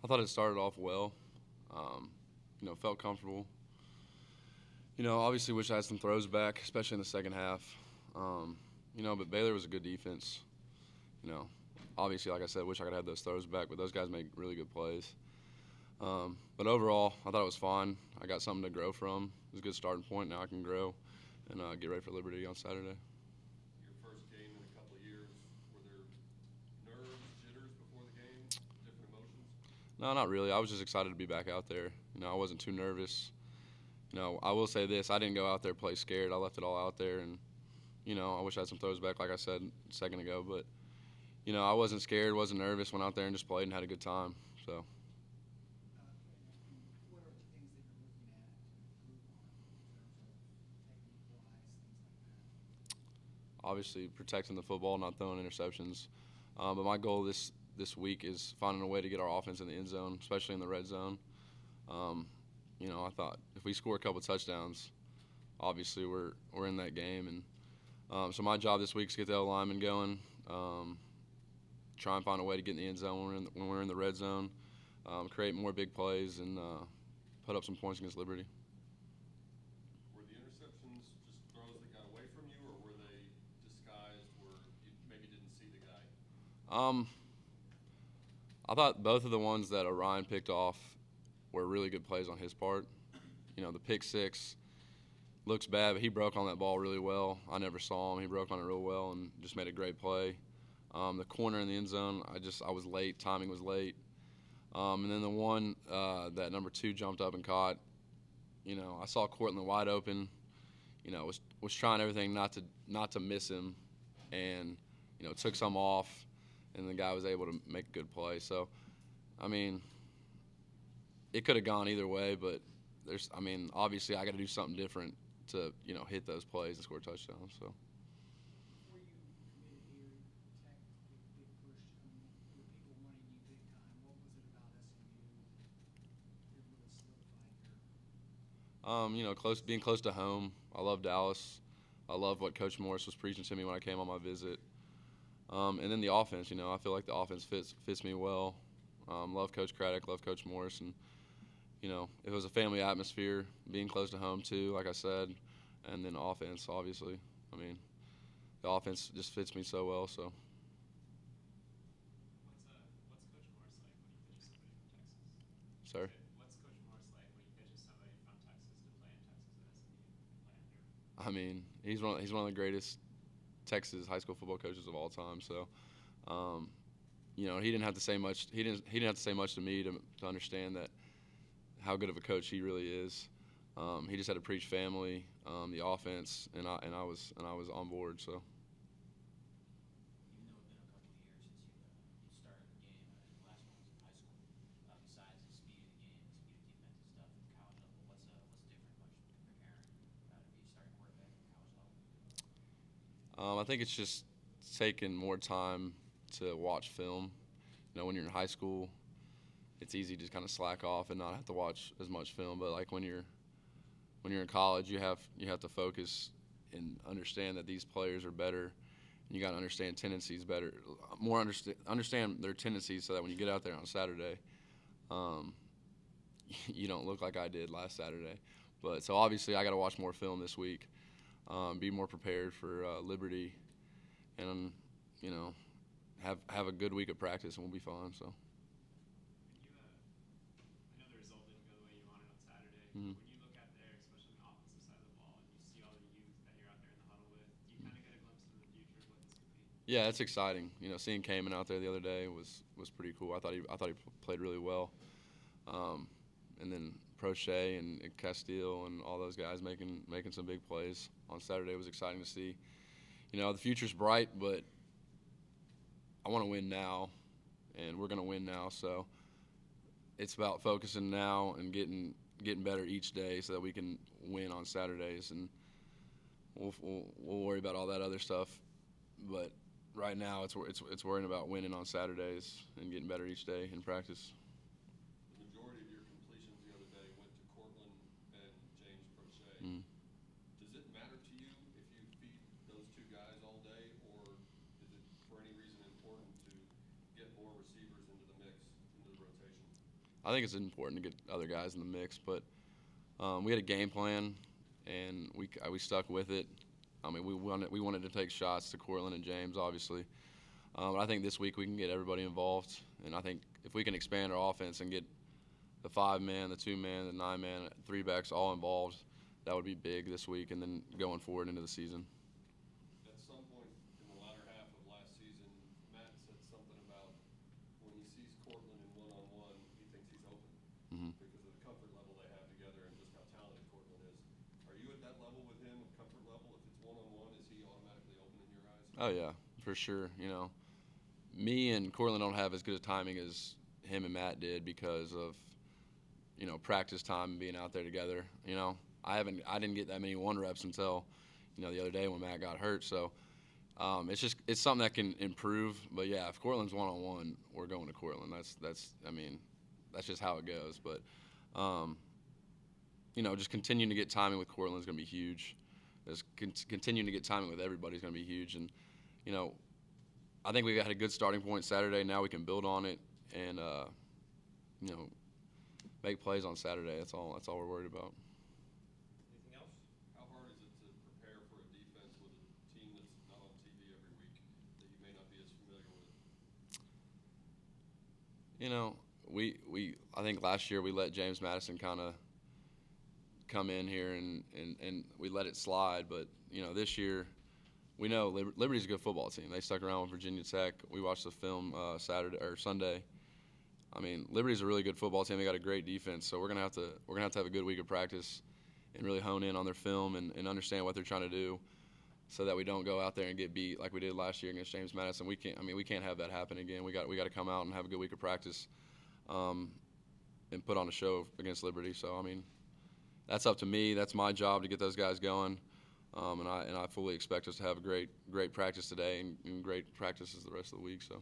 I thought it started off well. Felt comfortable. Obviously wish I had some throws back, especially in the second half. But Baylor was a good defense. You know, Obviously, like I said, wish I could have those throws back, but those guys make really good plays. But overall, I thought it was fine. I got something to grow from. It was a good starting point. Now I can grow and get ready for Liberty on Saturday. Your first game in a couple of years, were there nerves, jitters before the game, different emotions? No, not really. I was just excited to be back out there. I wasn't too nervous. I will say this: I didn't go out there play scared. I left it all out there, and I wish I had some throws back, like I said a second ago. But I wasn't scared, wasn't nervous. Went out there and just played and had a good time. So What are the things that you're looking at to improve on in terms of technique-wise, things like that? obviously protecting the football, not throwing interceptions. But my goal this week is finding a way to get our offense in the end zone, especially in the red zone. Um, I thought if we score a couple touchdowns, obviously we're in that game. And so my job this week is get the O lineman going, try and find a way to get in the end zone when we're in the red zone, create more big plays, and put up some points against Liberty. Were the interceptions just throws that got away from you, or were they disguised where you maybe didn't see the guy? Um, I thought both of the ones that Orion picked off were really good plays on his part. The pick six looks bad, but he broke on that ball really well. I never saw him. He broke on it real well and just made a great play. The corner in the end zone, I was late. Timing was late. And then the one that number two jumped up and caught. I saw Cortland wide open. Was trying everything not to miss him, and took some off, and the guy was able to make a good play. So, I mean, it could have gone either way, but obviously I got to do something different to hit those plays and score touchdowns. So. Before you committed here, Tech, big push to come in, with people wanting you big time. What was it about SMU that really solidified Being close to home. I love Dallas. I love what Coach Morris was preaching to me when I came on my visit. And then the offense. I feel like the offense fits me well. Love Coach Craddock. Love Coach Morris. And it was a family atmosphere. Being close to home too, like I said, and then offense. Obviously, the offense just fits me so well. So. What's Coach Sorry. Morris like when he pitches somebody from Texas to play in Texas at SMU and play under? He's one of the greatest Texas high school football coaches of all time. So, he didn't have to say much. He didn't have to say much to me to understand that how good of a coach he really is. He just had to preach family, the offense, and I was on board. So. Even though it's been a couple of years since you started the game, the last one was in high school. Besides the speed of the game, the speed of defensive stuff at the college level, what's different about preparing to be a starting quarterback at the college level? I think it's just taking more time to watch film. When you're in high school, it's easy to just kind of slack off and not have to watch as much film. But like when you're in college, you have to focus and understand that these players are better. And you got to understand tendencies better, understand their tendencies, so that when you get out there on Saturday, you don't look like I did last Saturday. But so obviously, I got to watch more film this week, be more prepared for Liberty, and have a good week of practice, and we'll be fine. So. I know the result didn't go the way you wanted on Saturday. Mm-hmm. When you look out there, especially on the offensive side of the ball, and you see all the youth that you're out there in the huddle with, do you kind of get a glimpse into the future of what this could be? Yeah, it's exciting. Seeing Cayman out there the other day was pretty cool. I thought he played really well. And then Prochet and Castile and all those guys making some big plays on Saturday was exciting to see. The future's bright, but I want to win now, and we're going to win now. So it's about focusing now and getting better each day so that we can win on Saturdays, and we'll worry about all that other stuff. But right now, it's worrying about winning on Saturdays and getting better each day in practice. The majority of your completions the other day went to Cortland and James Prochet. Mm. Does it matter to you if you feed those two guys all day, or is it for any reason important to get more receivers into the mix, into the rotation? I think it's important to get other guys in the mix, but we had a game plan, and we stuck with it. I mean, we wanted to take shots to Cortland and James, obviously. But I think this week we can get everybody involved, and I think if we can expand our offense and get the 5-man, the 2-man, the 9-man, 3-backs all involved, that would be big this week, and then going forward into the season. At some point in the latter half of last season, Matt said something about when he sees Cortland in one-on-one, he thinks he's open because of the comfort level they have together and just how talented Cortland is. Are you at that level with him, comfort level? If it's one-on-one, is he automatically open in your eyes? Oh yeah, for sure. You know, me and Cortland don't have as good a timing as him and Matt did because of, you know, practice time and being out there together. You know, I didn't get that many 1 reps until, you know, the other day when Matt got hurt. So it's something that can improve. But yeah, if Cortland's one-on-one, we're going to Cortland. That's just how it goes. But you know, just continuing to get timing with Cortland is going to be huge. Just continuing to get timing with everybody is going to be huge. And you know, I think we got a good starting point Saturday. Now we can build on it and you know, make plays on Saturday. That's all we're worried about. Anything else? How hard is it to prepare for a defense with a team that's not on TV every week that you may not be as familiar with? You know, I think last year we let James Madison kind of come in here and we let it slide. But, you know, this year we know Liberty's a good football team. They stuck around with Virginia Tech. We watched the film Sunday. I mean, Liberty's a really good football team. They got a great defense, so we're gonna have to have a good week of practice and really hone in on their film and understand what they're trying to do, so that we don't go out there and get beat like we did last year against James Madison. We can't have that happen again. We got to come out and have a good week of practice, and put on a show against Liberty. So I mean, that's up to me. That's my job to get those guys going, and I fully expect us to have a great practice today and great practices the rest of the week. So.